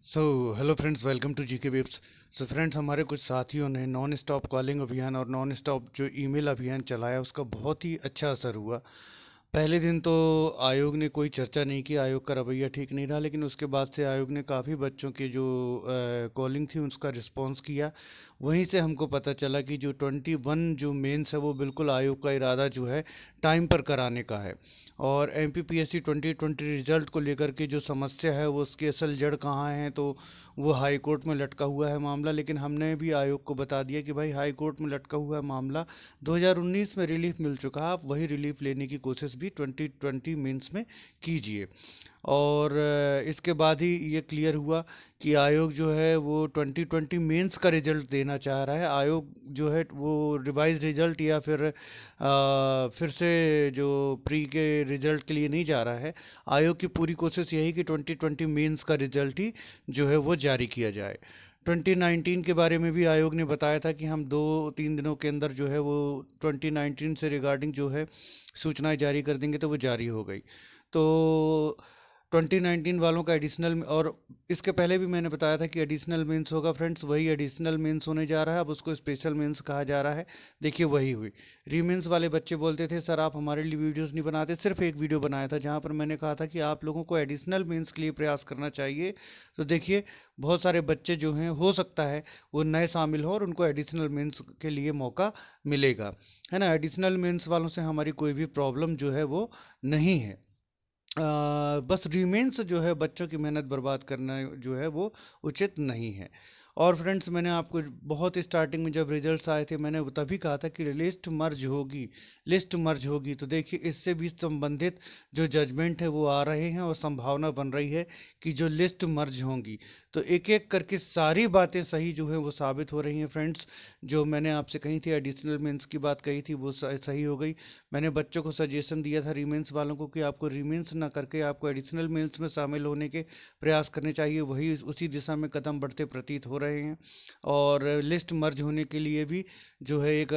So hello friends, welcome to GK webs. So friends, हमारे कुछ साथियों ने नॉन स्टॉप कॉलिंग अभियान और नॉन स्टॉप जो ईमेल अभियान चलाया, उसका बहुत ही अच्छा असर हुआ। पहले दिन तो आयोग ने कोई चर्चा नहीं की, आयोग का रवैया ठीक नहीं रहा, लेकिन उसके बाद से आयोग ने काफ़ी बच्चों की जो कॉलिंग थी उसका रिस्पांस किया। वहीं से हमको पता चला कि जो 21 जो मेंस है वो बिल्कुल आयोग का इरादा जो है टाइम पर कराने का है। और एमपीपीएससी 2020 रिजल्ट को लेकर के जो समस्या है वो उसकी असल जड़ कहाँ है, तो वो हाई कोर्ट में लटका हुआ है मामला। लेकिन हमने भी आयोग को बता दिया कि भाई, हाई कोर्ट में लटका हुआ है मामला, 2019 में रिलीफ मिल चुका है, आप वही रिलीफ लेने की कोशिश भी 2020 मेंस में कीजिए। और इसके बाद ही ये क्लियर हुआ कि आयोग जो है वो 2020 मेंस का रिजल्ट देना चाह रहा है। आयोग जो है वो रिवाइज रिजल्ट या फिर से जो प्री के रिजल्ट के लिए नहीं जा रहा है। आयोग की पूरी कोशिश यही कि 2020 मेंस का रिजल्ट ही जो है वो जारी किया जाए। 2019 के बारे में भी आयोग ने बताया था कि हम 2-3 दिनों के अंदर जो है वो 2019 से रिगार्डिंग जो है सूचनाएं जारी कर देंगे, तो वो जारी हो गई। तो 2019 वालों का एडिशनल, और इसके पहले भी मैंने बताया था कि एडिशनल मेंस होगा फ्रेंड्स, वही एडिशनल मेंस होने जा रहा है। अब उसको स्पेशल मेंस कहा जा रहा है। देखिए, वही हुई। रीमेंस वाले बच्चे बोलते थे सर आप हमारे लिए वीडियोस नहीं बनाते। सिर्फ एक वीडियो बनाया था जहाँ पर मैंने कहा था कि आप लोगों को एडिशनल मेंस के लिए प्रयास करना चाहिए। तो देखिए, बहुत सारे बच्चे जो हैं, हो सकता है वो नए शामिल हो और उनको एडिशनल मेंस के लिए मौका मिलेगा, है ना। एडिशनल मेंस वालों से हमारी कोई भी प्रॉब्लम जो है वो नहीं है। बस रीमेंस जो है, बच्चों की मेहनत बर्बाद करना जो है वो उचित नहीं है। और फ्रेंड्स, मैंने आपको बहुत स्टार्टिंग में जब रिजल्ट्स आए थे, मैंने वो तभी कहा था कि लिस्ट मर्ज होगी। तो देखिए, इससे भी संबंधित जो जजमेंट है वो आ रहे हैं और संभावना बन रही है कि जो लिस्ट मर्ज होंगी, तो एक एक करके सारी बातें सही जो है वो साबित हो रही हैं फ्रेंड्स। जो मैंने आपसे कही थी, एडिशनल मेंस की बात कही थी, वो सही हो गई। मैंने बच्चों को सजेशन दिया था रीमेंस वालों को कि आपको रीमेंस ना करके आपको एडिशनल मेंस में शामिल होने के प्रयास करने चाहिए। वही उसी दिशा में कदम बढ़ते प्रतीत हो रहे हैं। और लिस्ट मर्ज होने के लिए भी जो है एक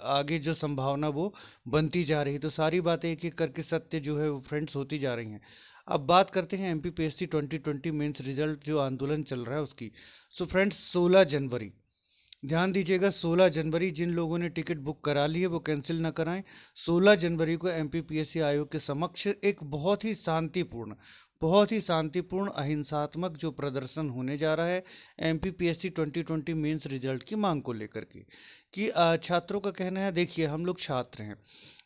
आगे जो संभावना वो बनती जा रही है। तो सारी बातें एक एक करके सत्य जो है वो फ्रेंड्स होती जा रही हैं। अब बात करते हैं एमपीपीएससी 2020 मेंस रिजल्ट जो आंदोलन चल रहा है उसकी। सो फ्रेंड्स, 16 जनवरी, ध्यान दीजिएगा, 16 जनवरी, जिन लोगों ने टिकट बुक करा ली है वो कैंसिल ना कराएं। 16 जनवरी को एमपीपीएससी आयोग के समक्ष एक बहुत ही शांतिपूर्ण अहिंसात्मक जो प्रदर्शन होने जा रहा है एमपीपीएससी 2020 मेंस रिजल्ट की मांग को लेकर के। कि छात्रों का कहना है, देखिए हम लोग छात्र हैं,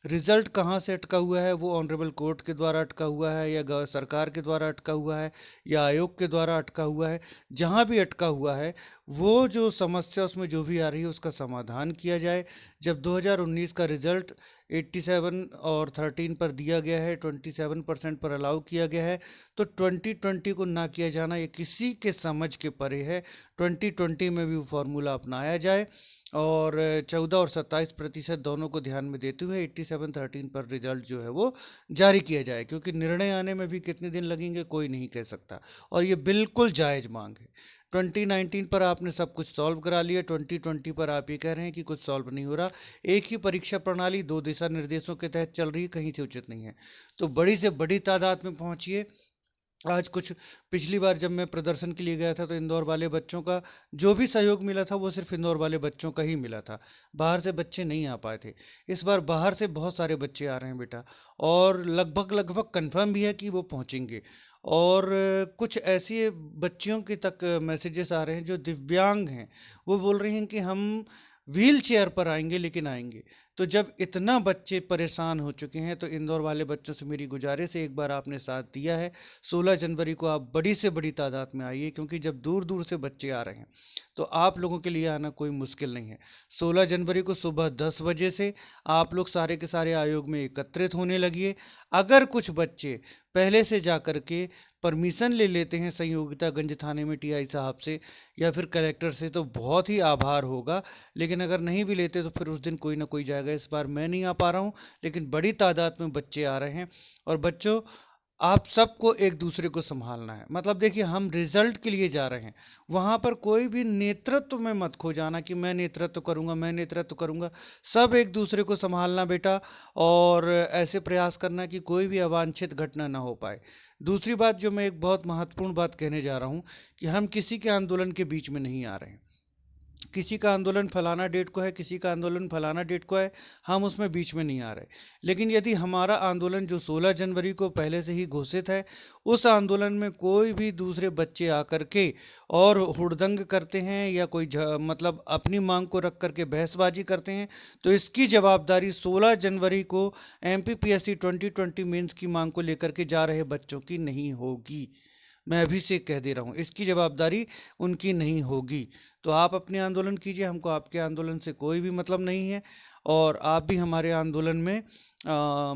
रिजल्ट कहाँ से अटका हुआ है, वो ऑनरेबल कोर्ट के द्वारा अटका हुआ है या सरकार के द्वारा अटका हुआ है या आयोग के द्वारा अटका हुआ है। जहाँ भी अटका हुआ है, वो जो समस्या उसमें जो भी आ रही है उसका समाधान किया जाए। जब 2019 का रिजल्ट 87 और 13 पर दिया गया है, 27% पर अलाउ किया गया है, तो 2020 को ना किया जाना ये किसी के समझ के परे है। 2020 में भी वो फार्मूला अपनाया जाए और 14 और 27% दोनों को ध्यान में देते हुए 87-13 पर रिजल्ट जो है वो जारी किया जाए, क्योंकि निर्णय आने में भी कितने दिन लगेंगे कोई नहीं कह सकता। और ये बिल्कुल जायज़ मांग है। 2019 पर आपने सब कुछ सॉल्व करा लिया, 2020 पर आप ये कह रहे हैं कि कुछ सॉल्व नहीं हो रहा। एक ही परीक्षा प्रणाली 2 दिशा निर्देशों के तहत चल रही है, कहीं से उचित नहीं है। तो बड़ी से बड़ी तादाद में पहुंचिए। आज कुछ पिछली बार जब मैं प्रदर्शन के लिए गया था तो इंदौर वाले बच्चों का जो भी सहयोग मिला था वो सिर्फ इंदौर वाले बच्चों का ही मिला था, बाहर से बच्चे नहीं आ पाए थे। इस बार बाहर से बहुत सारे बच्चे आ रहे हैं बेटा, और लगभग लगभग कंफर्म भी है कि वो पहुंचेंगे। और कुछ ऐसी बच्चियों के तक मैसेजेस आ रहे हैं जो दिव्यांग हैं, वो बोल रही हैं कि हम व्हील चेयर पर आएंगे लेकिन आएंगे। तो जब इतना बच्चे परेशान हो चुके हैं, तो इंदौर वाले बच्चों से मेरी गुजारिश है, एक बार आपने साथ दिया है, 16 जनवरी को आप बड़ी से बड़ी तादाद में आइए, क्योंकि जब दूर दूर से बच्चे आ रहे हैं तो आप लोगों के लिए आना कोई मुश्किल नहीं है। 16 जनवरी को सुबह 10 बजे से आप लोग सारे के सारे आयोग में एकत्रित होने लगिए। अगर कुछ बच्चे पहले से जा कर के परमिशन ले लेते हैं संयोगितागंज थाने में टीआई साहब से या फिर कलेक्टर से, तो बहुत ही आभार होगा। लेकिन अगर नहीं भी लेते तो फिर उस दिन कोई ना कोई जाएगा। इस बार मैं नहीं आ पा रहा हूँ, लेकिन बड़ी तादाद में बच्चे आ रहे हैं। और बच्चों, आप सबको एक दूसरे को संभालना है। मतलब देखिए, हम रिजल्ट के लिए जा रहे हैं, वहाँ पर कोई भी नेतृत्व में मत खो जाना कि मैं नेतृत्व करूँगा, मैं नेतृत्व करूँगा। सब एक दूसरे को संभालना बेटा, और ऐसे प्रयास करना कि कोई भी अवांछित घटना ना हो पाए। दूसरी बात जो मैं एक बहुत महत्वपूर्ण बात कहने जा रहा हूँ, कि हम किसी के आंदोलन के बीच में नहीं आ रहे हैं। किसी का आंदोलन फलाना डेट को है, किसी का आंदोलन फलाना डेट को है, हम उसमें बीच में नहीं आ रहे। लेकिन यदि हमारा आंदोलन जो 16 जनवरी को पहले से ही घोषित है, उस आंदोलन में कोई भी दूसरे बच्चे आकर के और हुड़दंग करते हैं या कोई मतलब अपनी मांग को रख करके बहसबाजी करते हैं, तो इसकी जवाबदारी 16 जनवरी को एमपीपीएससी 2020 मेंस की मांग को लेकर के जा रहे बच्चों की नहीं होगी। मैं अभी से कह दे रहा हूँ, इसकी जवाबदारी उनकी नहीं होगी। तो आप अपने आंदोलन कीजिए, हमको आपके आंदोलन से कोई भी मतलब नहीं है। और आप भी हमारे आंदोलन में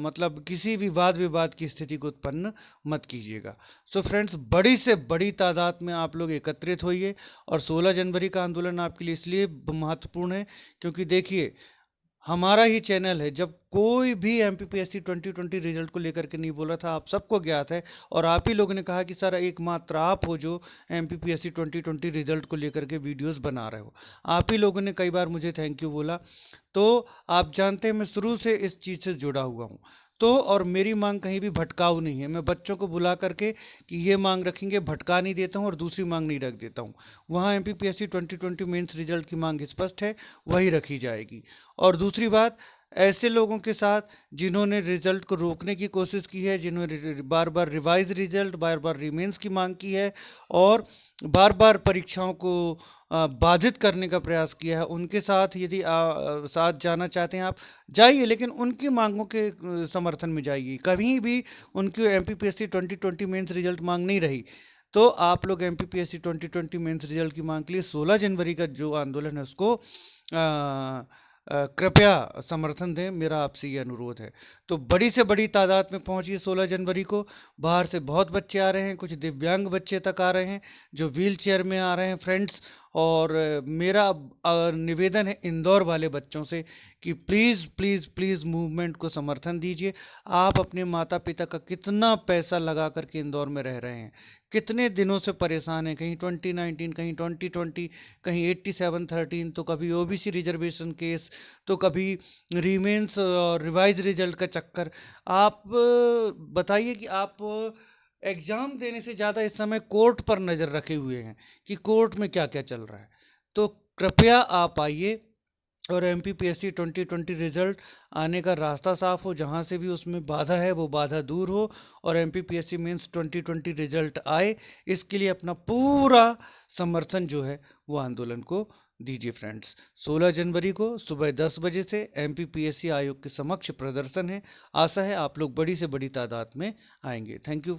मतलब किसी भी वाद विवाद की स्थिति को उत्पन्न मत कीजिएगा। सो फ्रेंड्स, बड़ी से बड़ी तादाद में आप लोग एकत्रित होइए। और 16 जनवरी का आंदोलन आपके लिए इसलिए महत्वपूर्ण है क्योंकि देखिए, हमारा ही चैनल है, जब कोई भी एमपीपीएससी 2020 रिजल्ट को लेकर के नहीं बोला था, आप सबको ज्ञात है। और आप ही लोगों ने कहा कि सर एकमात्र आप हो जो एमपीपीएससी 2020 रिजल्ट को लेकर के वीडियोस बना रहे हो। आप ही लोगों ने कई बार मुझे थैंक यू बोला। तो आप जानते हैं मैं शुरू से इस चीज़ से जुड़ा हुआ हूँ। तो और मेरी मांग कहीं भी भटकाऊ नहीं है। मैं बच्चों को बुला करके कि ये मांग रखेंगे, भटका नहीं देता हूँ और दूसरी मांग नहीं रख देता हूँ। वहाँ एमपीपीएससी 2020 मेंस रिजल्ट की मांग स्पष्ट है, वही रखी जाएगी। और दूसरी बात, ऐसे लोगों के साथ जिन्होंने रिजल्ट को रोकने की कोशिश की है, जिन्होंने बार बार रिवाइज रिजल्ट, बार बार रिमेंस की मांग की है और बार बार परीक्षाओं को बाधित करने का प्रयास किया है, उनके साथ यदि साथ जाना चाहते हैं आप, जाइए, लेकिन उनकी मांगों के समर्थन में जाइए। कभी भी उनकी एमपीपीएससी 2020 मेंस रिजल्ट मांग नहीं रही। तो आप लोग एमपीपीएससी 2020 मेंस रिजल्ट की मांग के लिए 16 जनवरी का जो आंदोलन है उसको कृपया समर्थन दें, मेरा आपसे ये अनुरोध है। तो बड़ी से बड़ी तादाद में पहुंचिए 16 जनवरी को। बाहर से बहुत बच्चे आ रहे हैं, कुछ दिव्यांग बच्चे तक आ रहे हैं जो व्हील चेयर में आ रहे हैं फ्रेंड्स। और मेरा निवेदन है इंदौर वाले बच्चों से कि प्लीज़ प्लीज़ प्लीज़ मूवमेंट को समर्थन दीजिए। आप अपने माता पिता का कितना पैसा लगा करके इंदौर में रह रहे हैं, कितने दिनों से परेशान हैं, कहीं 2019, कहीं 2020, कहीं 8713, तो कभी ओबीसी रिजर्वेशन केस, तो कभी रीमेंस और रिवाइज रिजल्ट का चक्कर। आप बताइए कि आप एग्ज़ाम देने से ज़्यादा इस समय कोर्ट पर नज़र रखे हुए हैं कि कोर्ट में क्या क्या चल रहा है। तो कृपया आप आइए और एमपीपीएससी 2020 रिजल्ट आने का रास्ता साफ हो, जहाँ से भी उसमें बाधा है वो बाधा दूर हो और एमपीपीएससी मेंस 2020 रिजल्ट आए, इसके लिए अपना पूरा समर्थन जो है वो आंदोलन को दीजिए फ्रेंड्स। 16 जनवरी को सुबह 10 बजे से एमपीपीएससी आयोग के समक्ष प्रदर्शन है। आशा है आप लोग बड़ी से बड़ी तादाद में आएंगे। Thank you.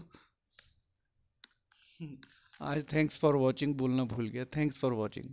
आज थैंक्स फॉर वॉचिंग बोलना भूल गया। Thanks for watching.